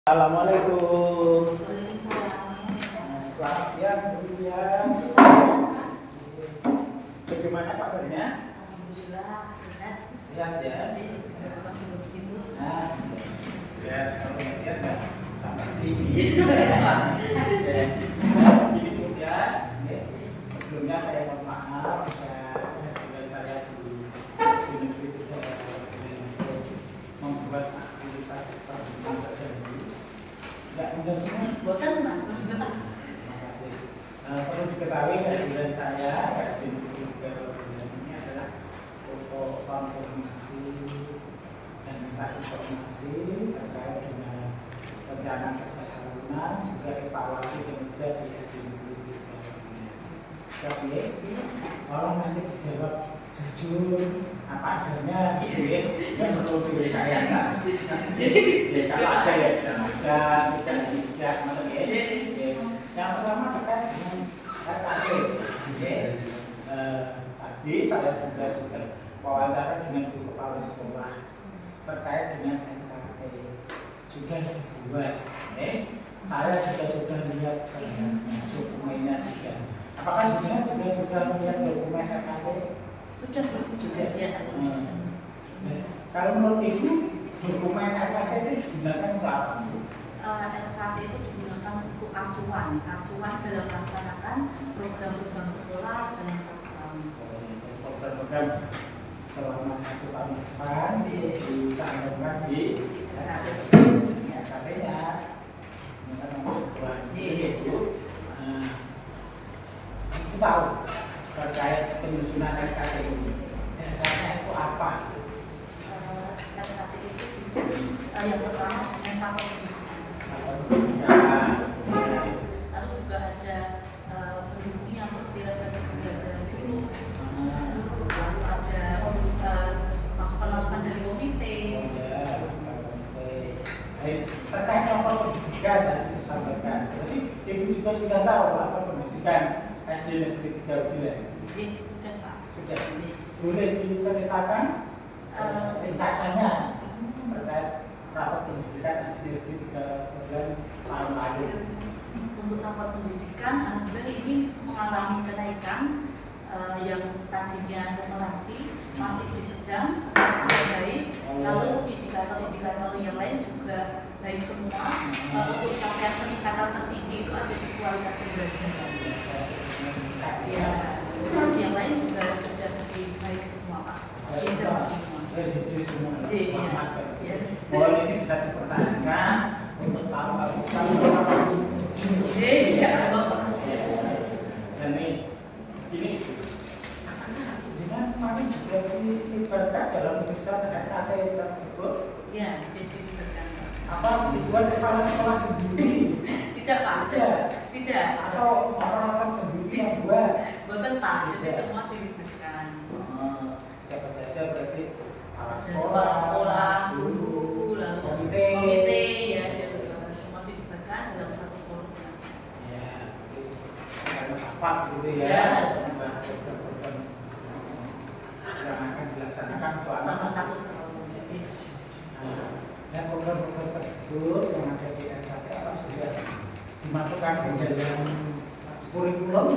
Assalamualaikum. Selamat siang, Bu Yas. Bagaimana kabarnya? Alhamdulillah sehat. Sehat ya. Nah, sehat. Kalau sehat kan sampai sini. Ini Bu Yas. Sebelumnya saya mohon maaf jika saya di negeri membuat aktivitas perhubungan terganggu. Tidak mudah-mudahan. Boten, Pak. Terima kasih. Perlu diketahui kehadiran saya di ini adalah untuk konfirmasi dan minta informasi terkait dengan rencana kerja tahunan juga evaluasi kinerja di SD Negeri 3. Siap ya? Tolong nanti dijawab jujur apa adanya, gitu ya. Yang perlu direkayasa. Kalau ada ya tidak macam ya. Yang pertama terkait dengan RKT. Tadi saya juga sudah wawancara dengan guru kepala sekolah terkait dengan RKT. Sudah dibuat. Saya juga sudah lihat dokumennya juga. Apakah jenengan juga sudah melihat dokumen RKT? Sudah ya. Kalau menurut Ibu, dokumen RKT itu digunakan untuk apa? RKT itu digunakan untuk acuan dalam melaksanakan program-program sekolah dalam 1 tahun. Program-program selama 1 tahun depan ditanggung di RKT-nya. Ibu tahu terkait penyusunan RKT ini dasarnya itu apa? RKT itu yang pertama tentang lalu juga ada pendukungnya seperti referensi pembelajaran dulu, lalu ada masukan-masukan dari komite. Terkait nomor pendidikan tadi disampaikan, jadi Ibu juga sudah tahu apa pendidikan SD Negeri 3 Wilayah. Sudah Pak. Sudah. Boleh diceritakan ringkasannya terkait rapat pendidikan SD Negeri 3 Wilayah tahun lalu. Untuk rapat pendidikan, alhamdulillah ini mengalami kenaikan yang tadinya numerasi masih sedang, sekarang sudah baik. Lalu indikator-indikator yang lain juga baik semua. Untuk capaian peningkatan tertinggi itu ada di kualitas pembelajaran. Ya, yang lain juga sudah lebih baik semua Pak. Semua. Iya. Mohon ini bisa dipertahankan untuk tahun-tahun dan ini dengan kemarin juga dilibatkan dalam penyusunan RKT tersebut. Iya, dilibatkan. Apa dibuat kepala sekolah sendiri? Tidak Pak. Tidak. Atau orang-orang sendiri yang buat? Bukan Pak. Jadi semua dilibatkan. Siapa saja berarti kepala Kepala sekolah, guru, lalu komite, ya, semua dilibatkan dalam satu program. Ya, karena apa gitu ya? Ya. Membahas program yang akan dilaksanakan selama 1 tahun. Dan program-program tersebut yang ada di RKT apa sudah dimasukkan ke dalam kurikulum?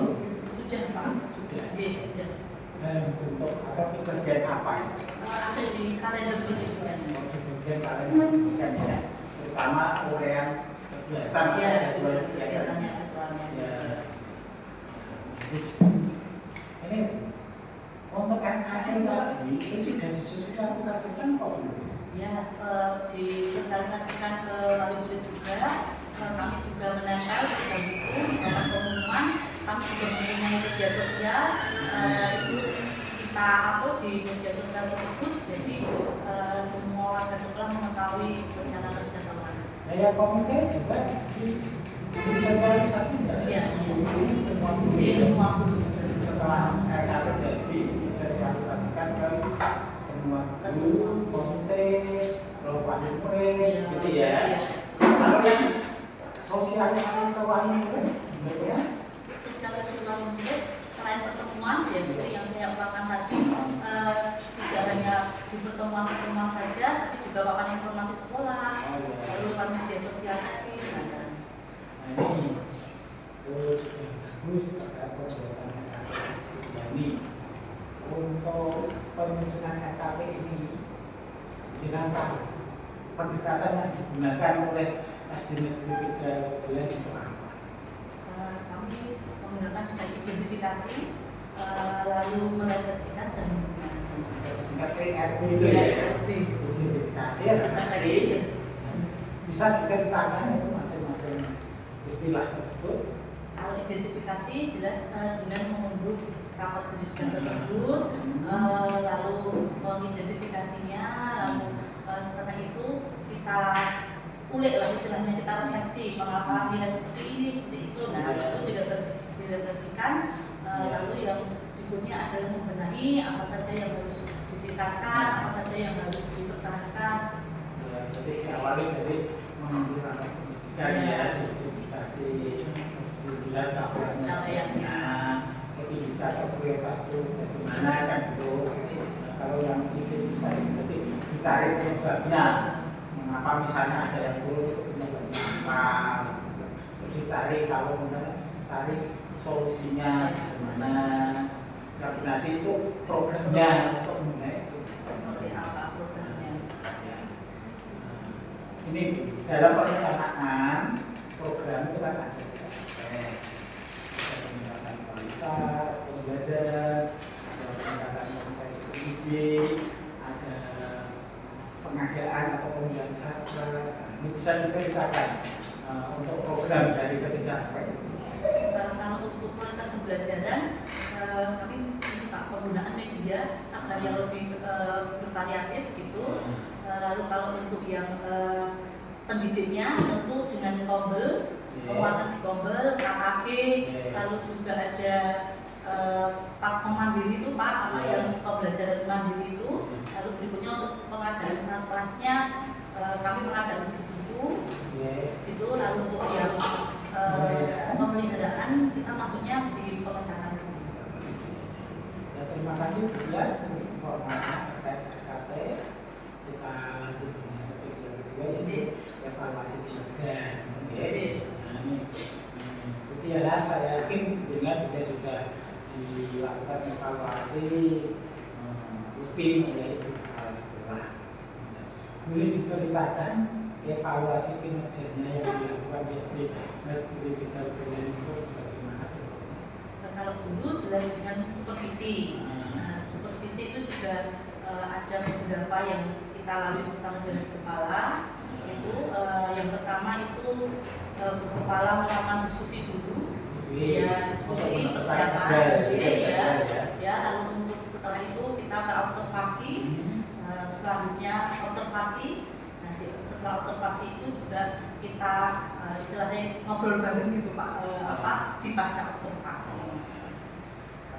Sudah Pak. Sudah. Iya, sudah. Dan bentuk atau di bagian apa? Ada di kalender pendidikan. Di bagian kalender pendidikan ya, terutama uraian kegiatan Ya, jadwal kegiatannya kegiatan. jadwalnya. Ya. Terus ini untuk RKT tadi itu sudah disosialisasikan kok belum? Ya, disosialisasikan ke wali murid juga. Kami juga menempel di buku, dapat pengumuman. Kami juga mempunyai media sosial. Itu kita upload di media sosial tersebut. Jadi semua warga sekolah mengetahui rencana kerja tahunan. Ya, komite juga disosialisasi nggak? Iya. Semua Di semua guru. setelah RKT jadi disosialisasikan ke semua guru, komite, wali murid, gitu ya. Kalau yang sosialisasi ke wali murid, ya? Sosialisasi wali murid selain pertemuan, ya seperti yang saya ungkapkan tadi, tidak hanya di pertemuan-pertemuan saja, tapi juga papan informasi sekolah, lalu media sosial bagus terhadap pembuatan RKP ini. Untuk penyusunan RKP ini jenaka pendekatan yang digunakan oleh SD Negeri 13 untuk apa? Kami menggunakan dengan identifikasi, lalu merefleksikan dan Singkat PRB itu ya, identifikasi, refleksi. Bisa diceritakan itu masing-masing istilah tersebut. Kalau identifikasi jelas dengan mengunduh rapor pendidikan tersebut, lalu mengidentifikasinya, lalu setelah itu kita ulik lah istilahnya, kita refleksi mengapa nilai seperti ini, seperti itu. Nah itu direfleksikan, lalu yang berikutnya adalah membenahi apa saja yang harus ditingkatkan, apa saja yang harus dipertahankan. Jadi awalnya dari mengambil rapor pendidikan ya, identifikasi dilihat capaiannya, indikator prioritas itu bagaimana kan gitu. Kalau yang identifikasi berarti dicari penyebabnya, mengapa misalnya ada yang buruk itu penyebabnya apa, terus dicari kalau misalnya cari solusinya bagaimana, koordinasi itu programnya untuk mengenai Seperti apa programnya? Ini dalam perencanaan program itu kan ada peningkatan kualitas pembelajaran, ada peningkatan kompetensi pendidik, ada pengadaan atau pemilihan satgas. Ini bisa diceritakan untuk program dari ketiga aspek itu. Kalau untuk kualitas pembelajaran, kami minta penggunaan media agar yang lebih bervariatif gitu. Lalu kalau untuk yang pendidiknya tentu dengan Kombel, penguatan di Kombel, KKG, lalu juga ada platform mandiri itu Pak, apa yang pembelajaran mandiri itu. Lalu berikutnya untuk pengadaan kelasnya, kami pengadaan buku itu. Lalu untuk yang pemeliharaan kita masuknya di pengadaan. Ya, terima kasih Bu Dias untuk informasi terkait RKP. Kita lanjut dengan topik yang kedua yaitu evaluasi kinerja. Nah ini Bu Dias, saya yakin dengan juga sudah dilakukan evaluasi rutin oleh kepala sekolah. Boleh diceritakan evaluasi kinerjanya yang dilakukan di SD Negeri 13 itu bagaimana? Kalau dulu jelas dengan supervisi. Nah, supervisi itu juga ada beberapa yang kita lalui bersama dengan kepala. Itu yang pertama itu kepala melakukan diskusi dulu. Diskusi siapa ya. Lalu untuk setelah itu kita berobservasi. Selanjutnya observasi. Nah, setelah observasi itu juga kita istilahnya ngobrol bareng gitu Pak, di pasca observasi.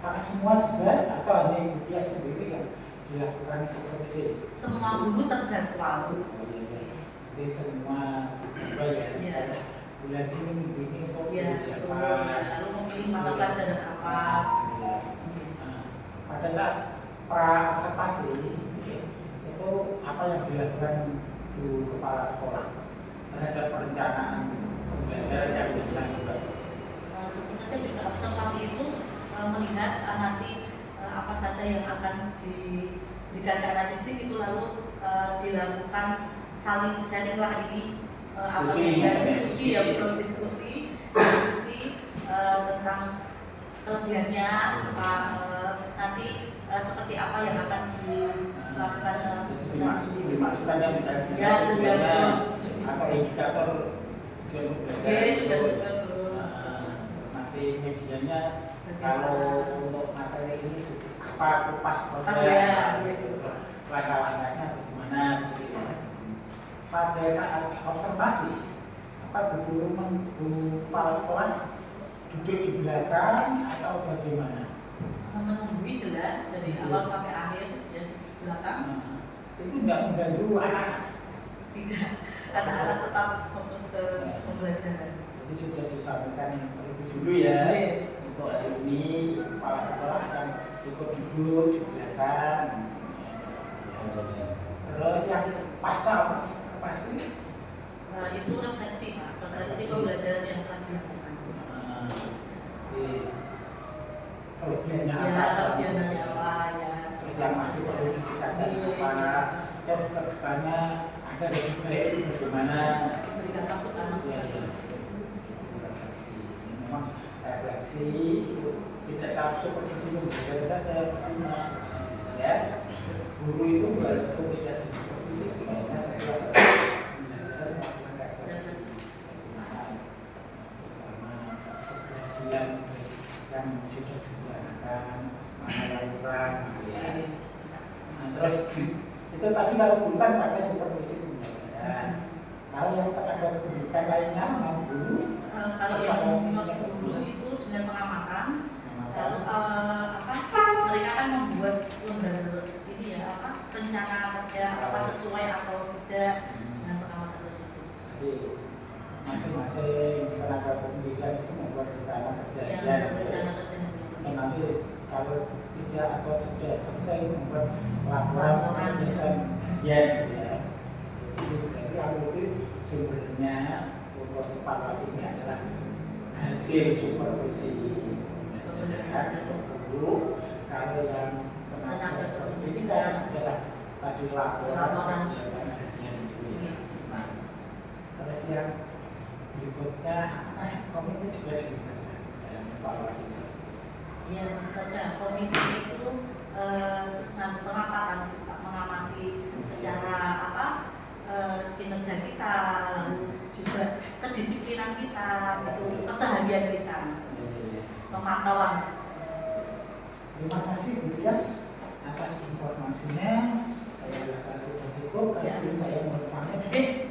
Apakah semua juga atau hanya dia sendiri yang dilakukan supervisi? Semua guru terjadwal. Oh iya. Jadi semua terjadwal ya. Iya. Bulan ini kok siapa? Lalu memilih mata pelajaran apa? Iya. Pada saat pra observasi itu apa yang dilakukan Bu Kepala Sekolah terhadap perencanaan pembelajaran yang dilakukan? Tentu saja juga observasi itu melihat nanti apa saja yang akan dijadikan cara didik itu, lalu dilakukan saling sharing lah ini diskusi ya, betul, diskusi tentang kelebihannya apa, nanti seperti apa yang akan dilakukan. Dimasukkannya misalnya tujuannya atau indikator tujuan pembelajaran sudah sesuai belum? Nanti medianya kalau untuk materi ini apa kupas langkah-langkahnya bagaimana gitu ya. Pada saat observasi apa Bu Kepala Sekolah duduk di belakang atau bagaimana? Menunggui jelas dari awal sampai akhir ya, di belakang. Itu tidak mengganggu anak? Tidak, anak-anak tetap fokus ke pembelajaran. Jadi sudah disampaikan terlebih dulu ya. Untuk hari ini kepala sekolah akan ikut duduk di belakang. Terus yang pasca observasi itu refleksi Pak, refleksi pembelajaran yang telah dilakukan. supervisi itu tidak sama supervisi memberikan saja pastinya ya. Guru itu walaupun tidak disupervisi sebenarnya setiap belajar melakukan proses pertama keberhasilan yang sudah dilakukan mana yang kurang ya. Nah, terus itu tadi kalau bukan pakai supervisi pembelajaran. Kalau yang tenaga pendidikan lainnya mampu kalau yang guru itu dengan pengamatan, lalu mereka akan membuat lembar ini ya rencana kerja apa sesuai atau tidak dengan pengamatan tersebut. Jadi masing-masing tenaga pendidikan itu membuat rencana kerja ya. Dan nanti kalau tidak atau sudah selesai membuat laporan kegiatan ya. Jadi berarti kalau itu sumbernya untuk evaluasinya adalah hasil supervisi belajar guru. Kalau yang tenaga pendidikan adalah tadi laporan kegiatan harian itu ya. Nah, terus yang berikutnya komite juga dilibatkan dalam evaluasi tersebut. Iya, tentu saja komite itu pengamatan mengamati secara kinerja kita, lalu juga kedisiplinan kita, itu keseharian kita, pemantauan. Terima kasih Bu Tias atas informasinya. Saya rasa sudah cukup. Kali ini saya mau pamit.